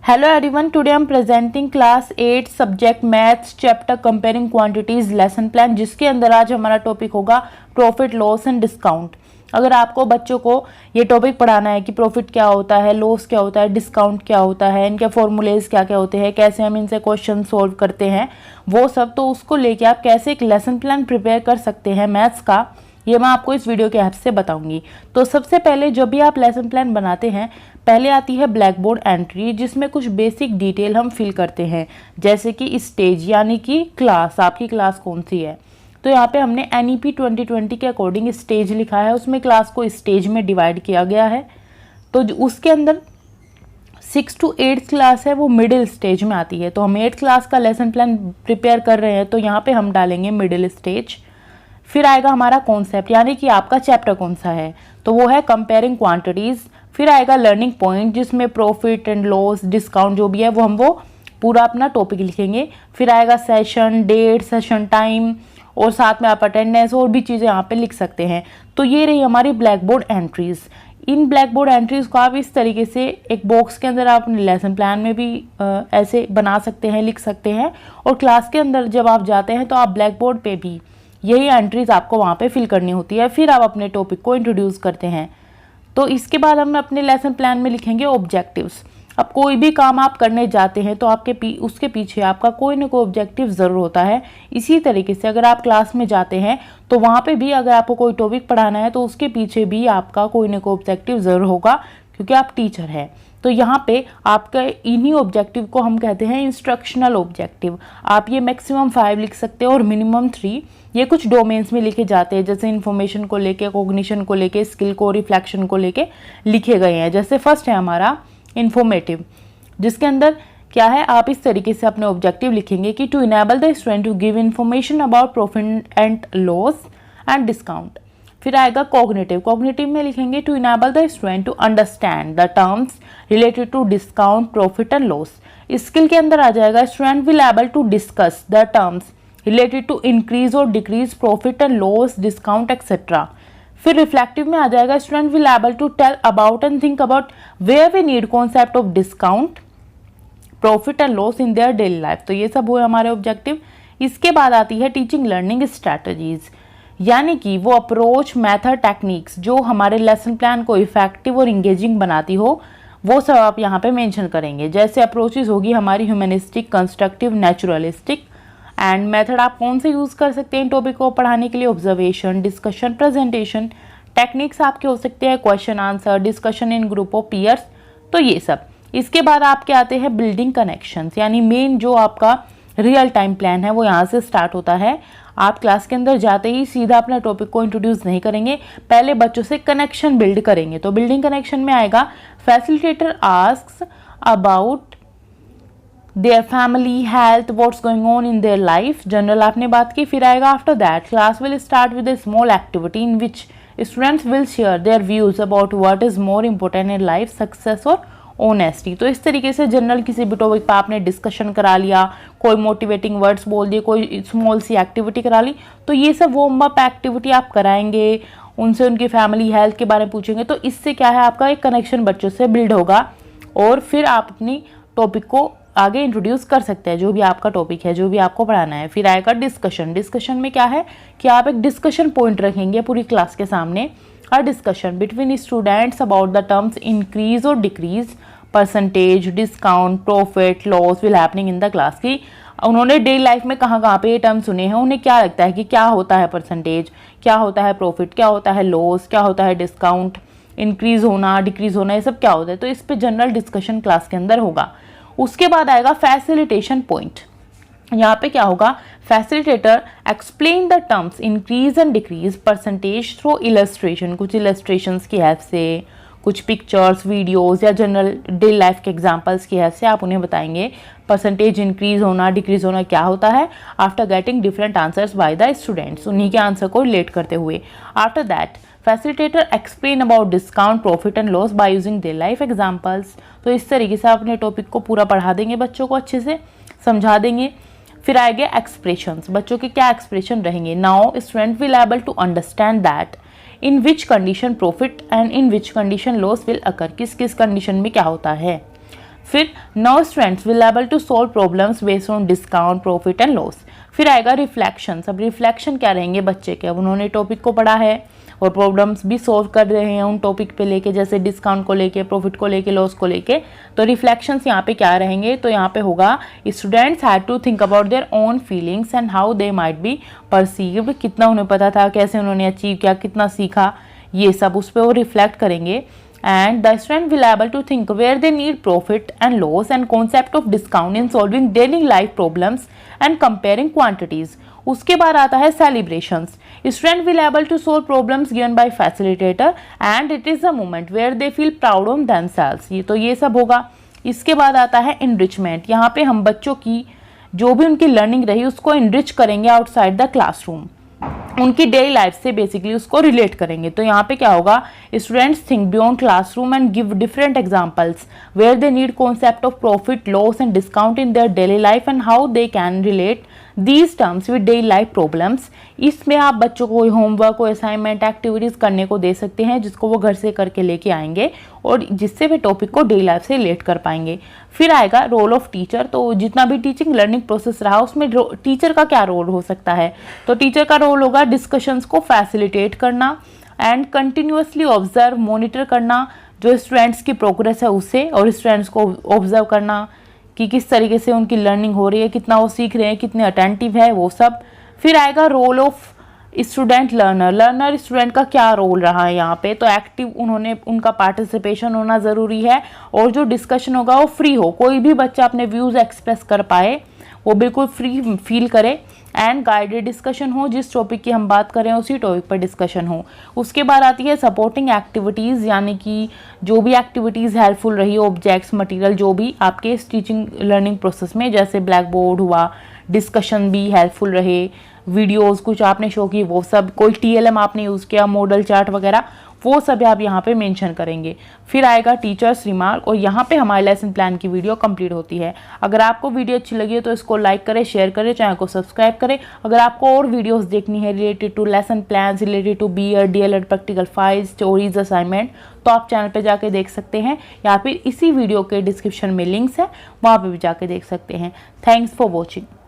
Hello everyone, today I am presenting class 8 subject maths chapter comparing quantities lesson plan, जिसके अंदर आज हमारा topic होगा प्रॉफिट लॉस एंड डिस्काउंट। अगर आपको बच्चों को ये टॉपिक पढ़ाना है कि प्रॉफिट क्या होता है, लॉस क्या होता है, डिस्काउंट क्या होता है, इनके फॉर्मूलेज क्या क्या होते हैं, कैसे हम इनसे क्वेश्चन सॉल्व करते हैं, वो सब, तो उसको लेके आप कैसे एक लेसन प्लान प्रिपेयर कर सकते हैं मैथ्स का, ये मैं आपको इस वीडियो के हेल्प से बताऊंगी। तो सबसे पहले जब भी आप लेसन प्लान बनाते हैं, पहले आती है ब्लैक बोर्ड एंट्री, जिसमें कुछ बेसिक डिटेल हम फिल करते हैं, जैसे कि स्टेज यानी कि क्लास, आपकी क्लास कौन सी है। तो यहाँ पे हमने NEP 2020 के अकॉर्डिंग स्टेज लिखा है, उसमें क्लास को स्टेज में डिवाइड किया गया है। तो उसके अंदर 6 to 8 क्लास है, वो मिडिल स्टेज में आती है। तो हम 8 क्लास का लेसन प्लान प्रिपेयर कर रहे हैं, तो यहाँ पे हम डालेंगे मिडिल स्टेज। फिर आएगा हमारा कॉन्सेप्ट, यानी कि आपका चैप्टर कौन सा है, तो वो है कंपेयरिंग क्वांटिटीज। फिर आएगा लर्निंग पॉइंट, जिसमें प्रॉफिट एंड लॉस, डिस्काउंट जो भी है वो पूरा अपना टॉपिक लिखेंगे। फिर आएगा सेशन डेट, सेशन टाइम, और साथ में आप अटेंडेंस और भी चीज़ें यहाँ पे लिख सकते हैं। तो ये रही हमारी ब्लैक बोर्ड एंट्रीज। इन ब्लैक बोर्ड एंट्रीज को आप इस तरीके से एक बॉक्स के अंदर आप लेसन प्लान में भी ऐसे बना सकते हैं, लिख सकते हैं, और क्लास के अंदर जब आप जाते हैं तो आप ब्लैक बोर्ड पे भी यही एंट्रीज आपको वहाँ पे फिल करनी होती है। फिर आप अपने टॉपिक को इंट्रोड्यूस करते हैं। तो इसके बाद हम अपने लेसन प्लान में लिखेंगे ऑब्जेक्टिव्स। अब कोई भी काम आप करने जाते हैं तो आपके उसके पीछे आपका कोई ना कोई ऑब्जेक्टिव ज़रूर होता है। इसी तरीके से अगर आप क्लास में जाते हैं तो वहाँ पे भी अगर आपको कोई टॉपिक पढ़ाना है तो उसके पीछे भी आपका कोई ना कोई ऑब्जेक्टिव ज़रूर होगा, क्योंकि आप टीचर हैं। तो यहाँ पे आपके इन्हीं ऑब्जेक्टिव को हम कहते हैं इंस्ट्रक्शनल ऑब्जेक्टिव। आप ये मैक्सिमम 5 लिख सकते हैं और मिनिमम 3। ये कुछ डोमेन्स में लिखे जाते हैं, जैसे इन्फॉर्मेशन को लेके, कॉग्निशन को लेके, स्किल को, रिफ्लेक्शन को लेके लिखे गए हैं। जैसे फर्स्ट है हमारा इंफॉर्मेटिव, जिसके अंदर क्या है, आप इस तरीके से अपने ऑब्जेक्टिव लिखेंगे कि to enable the student to give information about profit and loss and discount. फिर आएगा कॉग्निटिव। कॉग्निटिव में लिखेंगे to enable the student to understand the terms related to discount, profit and loss. Skill के अंदर आ जाएगा student will able to discuss the terms related to increase और decrease, profit and loss, discount etcetera. फिर reflective में आ जाएगा student will able to tell about and think about where we need concept of discount, profit and loss in their daily life. तो ये सब हुए हमारे ऑब्जेक्टिव। इसके बाद आती है टीचिंग लर्निंग स्ट्रैटेजीज, यानी कि वो अप्रोच, मेथड, टेक्निक्स जो हमारे लेसन प्लान को इफेक्टिव और इंगेजिंग बनाती हो, वो सब आप यहाँ पे मेंशन करेंगे। जैसे अप्रोचेज होगी हमारी humanistic, constructive, naturalistic. And method आप कौन से यूज़ कर सकते हैं टॉपिक को पढ़ाने के लिए, ऑब्जर्वेशन, डिस्कशन, प्रेजेंटेशन। टेक्निक्स आपके हो सकते हैं question answer, discussion in group of peers, तो ये सब। इसके बाद आपके आते हैं बिल्डिंग कनेक्शंस, यानी मेन जो आपका रियल टाइम प्लान है वो यहाँ से स्टार्ट होता है। आप क्लास के अंदर जाते ही सीधा अपना टॉपिक को इंट्रोड्यूस नहीं करेंगे, पहले बच्चों से कनेक्शन बिल्ड करेंगे। तो बिल्डिंग कनेक्शन में आएगा facilitator asks about their family, health, what's going on in their life, general आपने बात की। फिर आएगा after that class will start with A small activity in which students will share their views about what is more important in life, success और honesty. तो इस तरीके से जनरल किसी भी टॉपिक पर आपने डिस्कशन करा लिया, कोई मोटिवेटिंग वर्ड्स बोल दिए, कोई स्मॉल सी एक्टिविटी करा ली, तो ये सब वार्म अप एक्टिविटी आप कराएंगे, उनसे उनकी फैमिली हेल्थ के बारे में पूछेंगे। तो इससे क्या है, आपका एक कनेक्शन बच्चों से बिल्ड होगा, और फिर आप अपनी टॉपिक को आगे इंट्रोड्यूस कर सकते हैं, जो भी आपका टॉपिक है, जो भी आपको पढ़ाना है। फिर आएगा डिस्कशन। डिस्कशन में क्या है कि आप एक डिस्कशन पॉइंट रखेंगे पूरी क्लास के सामने, a discussion between students about the terms increase और decrease, percentage, discount, profit, loss will happening in the class. की उन्होंने डेली लाइफ में कहाँ कहाँ पे ये टर्म सुने हैं, उन्हें क्या लगता है कि क्या होता है परसेंटेज, क्या होता है प्रॉफिट, क्या होता है लॉस, क्या होता है डिस्काउंट, इंक्रीज होना, डिक्रीज होना, ये सब क्या होता है। तो इस पे जनरल डिस्कशन क्लास के अंदर होगा। उसके बाद आएगा फैसिलिटेशन पॉइंट। यहाँ पे क्या होगा, facilitator explain the terms increase and decrease, percentage through illustration, कुछ इलस्ट्रेशंस की हेल्प से, कुछ पिक्चर्स, वीडियोस या जनरल डेली लाइफ के एग्जांपल्स की हेल्प से आप उन्हें बताएंगे परसेंटेज इंक्रीज होना, डिक्रीज होना क्या होता है, after getting different answers by the students, उन्हीं के आंसर को रिलेट करते हुए। After that facilitator explain about discount, profit and loss by using daily life examples. तो इस तरीके से आप अपने टॉपिक को पूरा पढ़ा देंगे, बच्चों को अच्छे से समझा देंगे। फिर आएंगे एक्सप्रेशंस, बच्चों के क्या एक्सप्रेशन रहेंगे। Now student will able to understand that in which condition profit and in which condition loss will occur, किस किस कंडीशन में क्या होता है। फिर now students will able to solve problems based on discount, profit and loss. फिर आएगा reflection. अब रिफ्लेक्शन क्या रहेंगे बच्चे के, अब उन्होंने टॉपिक को पढ़ा है और प्रॉब्लम्स भी सॉल्व कर रहे हैं उन टॉपिक पे लेके, जैसे डिस्काउंट को लेके, प्रॉफिट को लेके, लॉस को लेके। तो रिफ्लेक्शंस यहाँ पे क्या रहेंगे, तो यहाँ पे होगा students had to think about their own feelings and how they might be perceived, कितना उन्हें पता था, कैसे उन्होंने अचीव किया, कितना सीखा, ये सब उस पर वो रिफ्लेक्ट करेंगे। And the student will able to think where they need profit and loss and concept of discount in solving daily life problems and comparing quantities. उसके बाद आता है celebrations. Student will able to solve problems given by facilitator and it is a moment where they feel proud of themselves. ये तो ये सब होगा। इसके बाद आता है enrichment. यहाँ पे हम बच्चों की जो भी उनकी लर्निंग रही उसको enrich करेंगे आउटसाइड द क्लासरूम, उनकी डेली लाइफ से बेसिकली उसको रिलेट करेंगे। तो यहाँ पे क्या होगा, students think beyond classroom and give different examples where they need concept of profit, loss and discount in their daily life and how they can relate these terms with daily life problems. इसमें आप बच्चों को homework, कोई assignment, activities करने को दे सकते हैं जिसको वो घर से करके लेके आएंगे और जिससे वे टॉपिक को डेली लाइफ से रिलेट कर पाएंगे। फिर आएगा रोल ऑफ टीचर। तो जितना भी टीचिंग लर्निंग प्रोसेस रहा उसमें टीचर का क्या रोल हो सकता है, तो टीचर का रोल होगा डिस्कशंस को फैसिलिटेट करना एंड कंटिन्यूसली ऑब्जर्व, मॉनिटर करना जो स्टूडेंट्स की प्रोग्रेस है उसे, और स्टूडेंट्स को ऑब्जर्व करना कि किस तरीके से उनकी लर्निंग हो रही है, कितना वो सीख रहे हैं, कितने अटेंटिव है, वो सब। फिर आएगा role of student learner. Learner student का क्या रोल रहा है यहाँ पे, तो एक्टिव उनका पार्टिसिपेशन होना ज़रूरी है और जो डिस्कशन होगा वो फ्री हो, कोई भी बच्चा अपने व्यूज़ एक्सप्रेस कर पाए, वो बिल्कुल फ्री फील करे एंड गाइडेड डिस्कशन हो, जिस टॉपिक की हम बात करें उसी टॉपिक पर डिस्कशन हो। उसके बाद आती है सपोर्टिंग एक्टिविटीज़, यानी कि जो भी एक्टिविटीज़ हेल्पफुल रही, ऑब्जेक्ट्स, मटेरियल जो भी आपके इस टीचिंग लर्निंग प्रोसेस में, जैसे ब्लैक बोर्ड हुआ, डिस्कशन भी हेल्पफुल रहे, वीडियोस कुछ आपने शो की वो सब, कोई TLM आपने यूज़ किया, मॉडल चार्ट वगैरह, वो सब आप यहाँ पे मेंशन करेंगे। फिर आएगा टीचर्स रिमार्क और यहाँ पे हमारे लेसन प्लान की वीडियो कंप्लीट होती है। अगर आपको वीडियो अच्छी लगी है तो इसको लाइक करें, शेयर करें, चैनल को सब्सक्राइब करें। अगर आपको और वीडियोस देखनी है related to lesson plan, related to BEd, DLEd practical files, stories, assignment, तो आप चैनल पे जाके देख सकते हैं या फिर इसी वीडियो के डिस्क्रिप्शन में लिंक्स है, वहाँ पे भी जाके देख सकते हैं। Thanks for watching.